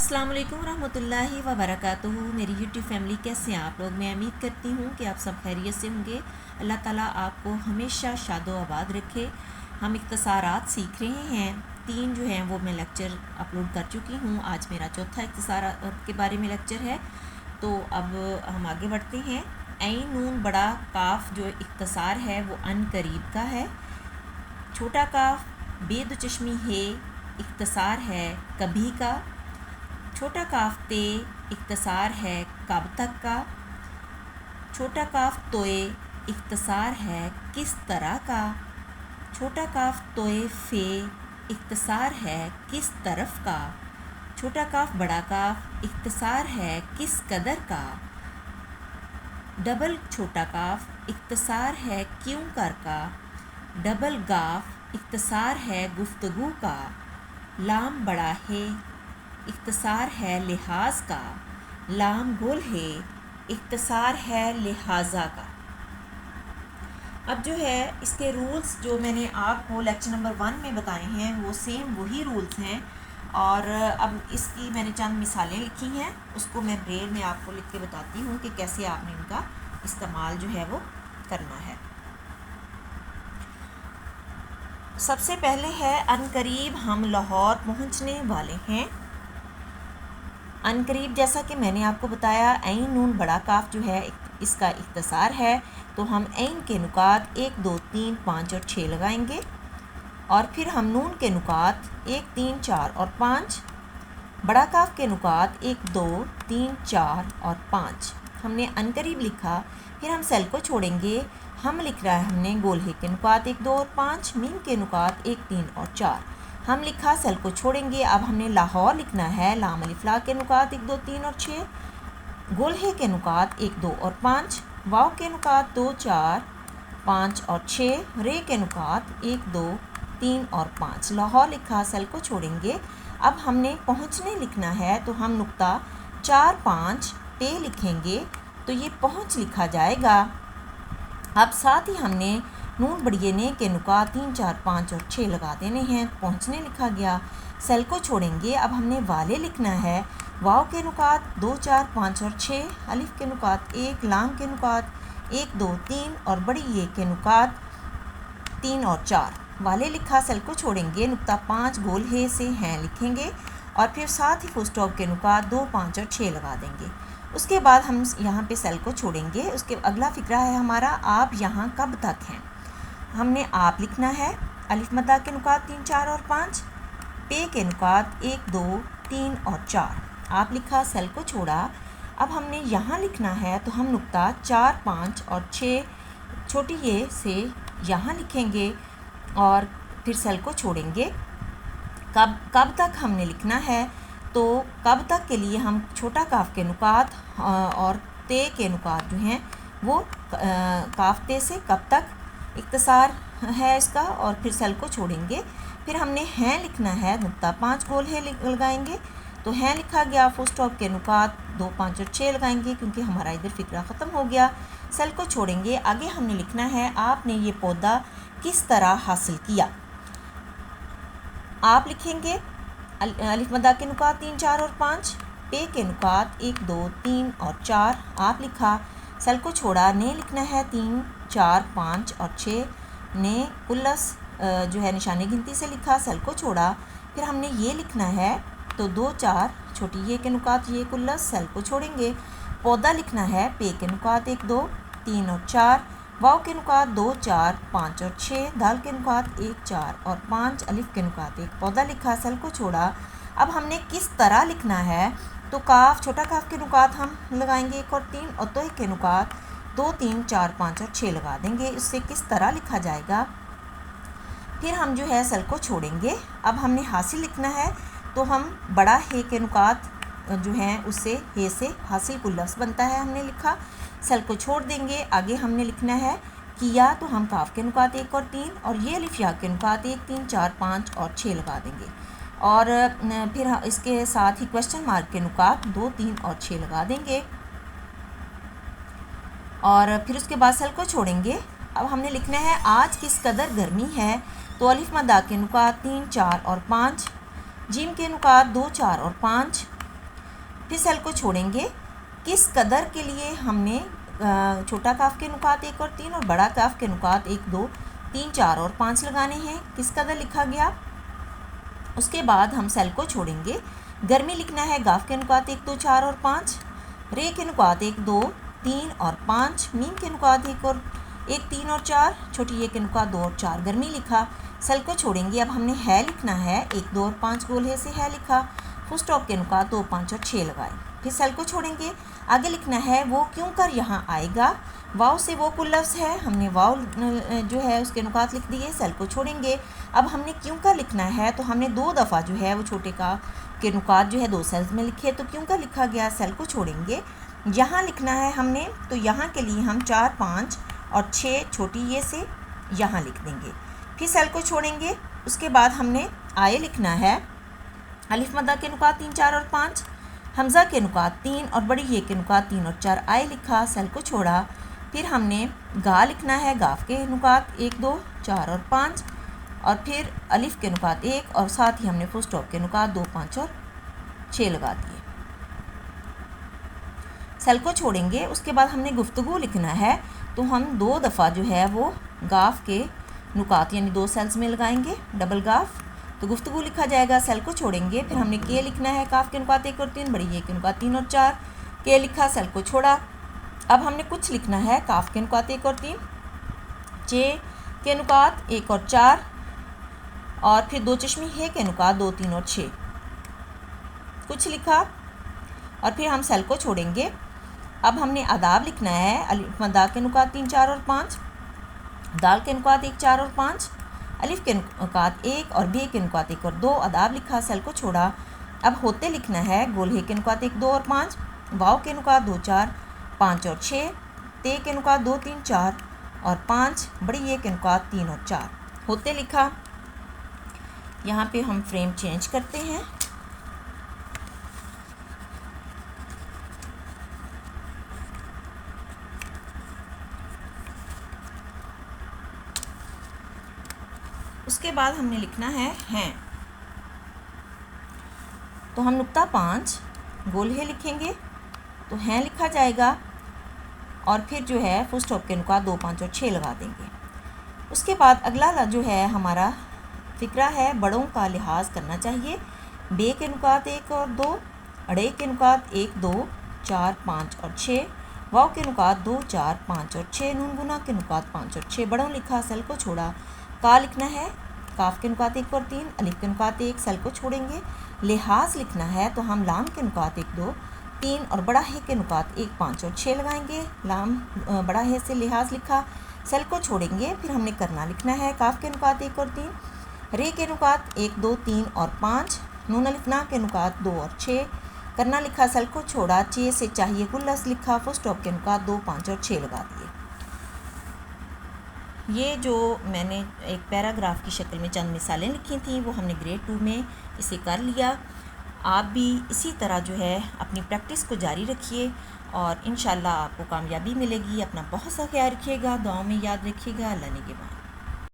अस्सलाम वालेकुम रहमतुल्लाहि व बरकातुहू। मेरी यूट्यूब फैमिली कैसे हैं आप लोग। मैं उम्मीद करती हूँ कि आप सब खैरियत से होंगे। अल्लाह ताला आपको हमेशा शादो आबाद रखे। हम इख्तिसारात सीख रहे हैं, 3 जो हैं वो मैं लेक्चर अपलोड कर चुकी हूँ। आज मेरा चौथा इख्तिसार के बारे में लेक्चर है। तो अब हम आगे बढ़ते हैं। ऐन नून बड़ा काफ जो इख्तिसार है वो अन करीब का है। छोटा काफ बेद चश्मी है इख्तिसार है कभी का। छोटा काफ ते इख्तिसार है कब तक का। छोटा काफ तोए इख्तिसार है किस तरह का। छोटा काफ तोए फे इख्तिसार है किस तरफ का। छोटा काफ बड़ा काफ इख्तिसार है किस कदर का। डबल छोटा काफ इख्तिसार है क्यों कर का। डबल गाफ इख्तिसार है गुफ्तगू का। लाम बड़ा है इख्तिसार है लिहाज का। लाम गोल है इख्तिसार है लिहाजा का। अब जो है इसके रूल्स जो मैंने आपको लेक्चर नंबर 1 में बताए हैं वो सेम वही रूल्स हैं। और अब इसकी मैंने चंद मिसालें लिखी हैं, उसको मैं ब्रेल में आपको लिख के बताती हूँ कि कैसे आपने इनका इस्तेमाल जो है वो करना है। सबसे पहले है अनकरीब हम लाहौर पहुँचने वाले हैं। अनकरीब जैसा कि मैंने आपको बताया ऐन नून बड़ा काफ जो है इसका इख्तिसार है, तो हम ऐन के नुकात 1, 2, 3, 5 और 6 लगाएंगे और फिर हम नून के नुकात 1, 3, 4 और 5। बड़ा काफ के नुकात 1, 2, 3, 4 और 5 हमने अनकरीब लिखा। फिर हम सेल को छोड़ेंगे। हम लिख रहा है हमने गोलहे के नुकात 1, 2 और 5। मीम के नुकात 1, 3 और 4 हम लिखा, सेल को छोड़ेंगे। अब हमने लाहौर लिखना है। लाम अलिफ्ला के नुकात 1, 2, 3 और 6। गोलहे के नुकात 1, 2 और 5। वाव के नुकात 2, 4, 5 और 6। रे के नुकात 1, 2, 3 और 5। लाहौर लिखा, सेल को छोड़ेंगे। अब हमने पहुँचने लिखना है, तो हम नुक्ता 4, 5 पे लिखेंगे, तो ये पहुँच लिखा जाएगा। अब साथ ही हमने नून बड़िए ने के नुकात 3, 4, 5 और 6 लगा देने हैं, पहुँचने लिखा गया। सेल को छोड़ेंगे। अब हमने वाले लिखना है। वाव के नुकात 2, 4, 5 और 6। अलिफ के नुकात 1। लाम के नुकात 1, 2, 3 और बड़ी ये के नुकात 3 और 4। वाले लिखा, सेल को छोड़ेंगे। नुक्ता 5 गोल है से हैं लिखेंगे और फिर साथ ही फुल स्टॉप के नुकात 2, 5 और 6 लगा देंगे। उसके बाद हम यहाँ पे सेल को छोड़ेंगे। उसके अगला फिक्रा है हमारा आप यहाँ कब तक हैं। हमने आप लिखना है। अलिफ मद्दा के नुकात 3, 4 और 5। पे के नुकात 1, 2, 3 और 4 आप लिखा, सेल को छोड़ा। अब हमने यहाँ लिखना है, तो हम नुक्ता 4, 5 और 6 छोटी ये से यहाँ लिखेंगे और फिर सेल को छोड़ेंगे। कब तक हमने लिखना है, तो कब तक के लिए हम छोटा काफ के नुकात और ते के नुकात जो हैं वो काफ ते से कब तक इख्तिसार है इसका, और फिर सेल को छोड़ेंगे। फिर हमने हैं लिखना है। नुक्ता 5 गोल है लगाएंगे, तो हैं लिखा गया। फुल स्टॉप के नुकात 2, 5 और 6 लगाएंगे क्योंकि हमारा इधर फिक्रा ख़त्म हो गया। सेल को छोड़ेंगे। आगे हमने लिखना है आपने ये पौधा किस तरह हासिल किया। आप लिखेंगे। अलिफ मद्दा के नुकात 3, 4 और 5। पे के नुकात 1, 2, 3 और 4 आप लिखा, सेल को छोड़ा। ने लिखना है 3, 4, 5 और 6। ने कुल्लस जो है निशानी गिनती से लिखा, सेल को छोड़ा। फिर हमने ये लिखना है, तो 2, 4 छोटी ये के नुकात ये कुल्लस, सेल को छोड़ेंगे। पौधा लिखना है। पे के नुकात 1, 2, 3 और 4। वाव के नुकात 2, 4, 5 और 6। दाल के नुकात 1, 4 और 5। अलिफ के नुकात 1। पौधा लिखा, सेल को छोड़ा। अब हमने किस तरह लिखना है, तो काफ छोटा काफ के नुकात हम लगाएंगे 1 और 3 और तोय के नुकात 2, 3, 4, 5 और 6 लगा देंगे। इससे किस तरह लिखा जाएगा। फिर हम जो है सेल को छोड़ेंगे। अब हमने हासिल लिखना है, तो हम बड़ा हे के नुकात जो हैं उससे हे से हासिल कुल्लस बनता है, हमने लिखा। सेल को छोड़ देंगे। आगे हमने लिखना है किया, तो हम काफ के नुकात 1 और 3 और ये अलिफ या के नुकात 1, 3, 4, 5 और 6 लगा देंगे। और फिर इसके साथ ही क्वेश्चन मार्क के नुकात 2, 3 और 6 लगा देंगे और फिर उसके बाद सेल को छोड़ेंगे। अब हमने लिखना है आज किस कदर गर्मी है, तो अलिफ मद्दा के नुकात 3, 4 और 5। जीम के नुकात 2, 4 और 5। फिर सेल को छोड़ेंगे। किस कदर के लिए हमने छोटा काफ के नुकात 1 और 3 और बड़ा काफ के नुकात 1, 2, 3, 4 और 5 लगाने हैं, किस कदर लिखा गया। उसके बाद हम सेल को छोड़ेंगे। गर्मी लिखना है गाफ के नुकात 1, 2, 4 और 5, रे के नुकात 1, 2, 3 और 5, मीम के नुकात 1, 3 और 4, छोटी ये के नुकात 2 और 4। गर्मी लिखा, सेल को छोड़ेंगे। अब हमने है लिखना है 1, 2 और 5 गोल है से है लिखा, फुल स्टॉप के नुकात 2, 5 और 6 लगाए। फिर सेल को छोड़ेंगे। आगे लिखना है वो क्यों कर यहाँ आएगा। वाव से वो कुल लफ्ज़ है, हमने वाव जो है उसके नुकात लिख दिए। सेल को छोड़ेंगे। अब हमने क्यों का लिखना है, तो हमने 2 दफ़ा जो है वो छोटे का के नुकात जो है 2 सेल्स में लिखे, तो क्यों का लिखा गया। सेल को छोड़ेंगे। यहाँ लिखना है हमने, तो यहाँ के लिए हम 4, 5 और 6 छोटी ये से यहाँ लिख देंगे। फिर सेल को छोड़ेंगे। उसके बाद हमने आए लिखना है, अलिफ मद्दा के नुकात 3, 4 और 5, हमज़ा के नुकात 3 और बड़ी ये के नुकात 3 और 4। आए लिखा, सेल को छोड़ा। फिर हमने गा लिखना है गाफ के नुकात 1, 2, 4 और 5 और फिर अलिफ के नुकात 1 और साथ ही हमने फुल स्टॉप के नुकात 2, 5 और 6 लगा दिए। सेल को छोड़ेंगे। उसके बाद हमने गुफ्तगू लिखना है, तो हम 2 दफ़ा जो है वो गाफ के नुकात यानी 2 सेल्स में लगाएंगे, डबल गाफ, तो गुफ्तगू लिखा जाएगा। सेल को छोड़ेंगे। फिर हमने के लिखना है काफ के नुकात 1 और 3, बड़ी ये के नुकात 3 और 4, के लिखा, सेल को छोड़ा। अब हमने कुछ लिखना है काफ के नुकात 1 और 3, चे के नुकात 1 और 4 और फिर 2 चश्मी है के नुकात 2, 3 और 6 कुछ लिखा और फिर हम सेल को छोड़ेंगे। अब हमने आदाब लिखना है, अलिफ मद्दा के नुकात 3, 4 और 5, दाल के नुकात 1, 4 और 5, अलिफ के नुकात 1 और बे के नुकात 1 और 2। आदाब लिखा, सेल को छोड़ा। अब होते लिखना है गोल है के नुकात 1, 2 और 5, वाव के नुकात 2, 4, 5 और 6, ते के नुकात 2, 3, 4 और 5, बड़ी ये के नुकात 3 और 4। होते लिखा। यहाँ पे हम फ्रेम चेंज करते हैं। उसके बाद हमने लिखना है हैं, तो हम नुक्ता 5 गोल है लिखेंगे, तो हैं लिखा जाएगा और फिर जो है फुल स्टॉप के नुकात 2, 5 और 6 लगा देंगे। उसके बाद अगला जो है हमारा फ़िक्रा है, बड़ों का लिहाज करना चाहिए। बे के नुकात 1 और 2, अड़े के नुकात 1, 2, 4, 5 और 6, वाव के नुकात 2, 4, 5 और 6, नून गुना के नुकात 5 और 6। बड़ों लिखा, सेल को छोड़ा। का लिखना है काफ के नुकात 1 और 3, अलिफ के नुकात 1, सेल को छोड़ेंगे। लिहाज लिखना है, तो हम लाम के नुकात 1, 2, 3 और बड़ा है के नुकात 1, 5 और 6 लगाएंगे। लाम बड़ा है से लिहाज लिखा, सेल को छोड़ेंगे। फिर हमने करना लिखना है काफ के नुकात 1 और 3, रे के नुकात 1, 2, 3 और 5, नून अलिफ ना के नुकात 2 और 6, करना लिखा, सेल को छोड़ा। चे से चाहिए कुल लफ्ज़ लिखा, फुल स्टॉप के नुकात 2, 5 और 6 लगा दिए। ये जो मैंने एक पैराग्राफ की शक्ल में चंद मिसालें लिखी थी वो हमने ग्रेड 2 में इसे कर लिया। आप भी इसी तरह जो है अपनी प्रैक्टिस को जारी रखिए और इंशाल्लाह आपको कामयाबी मिलेगी। अपना बहुत सा ख्याल रखिएगा, दुआओं में याद रखिएगा। अल्लाह ने के बाद।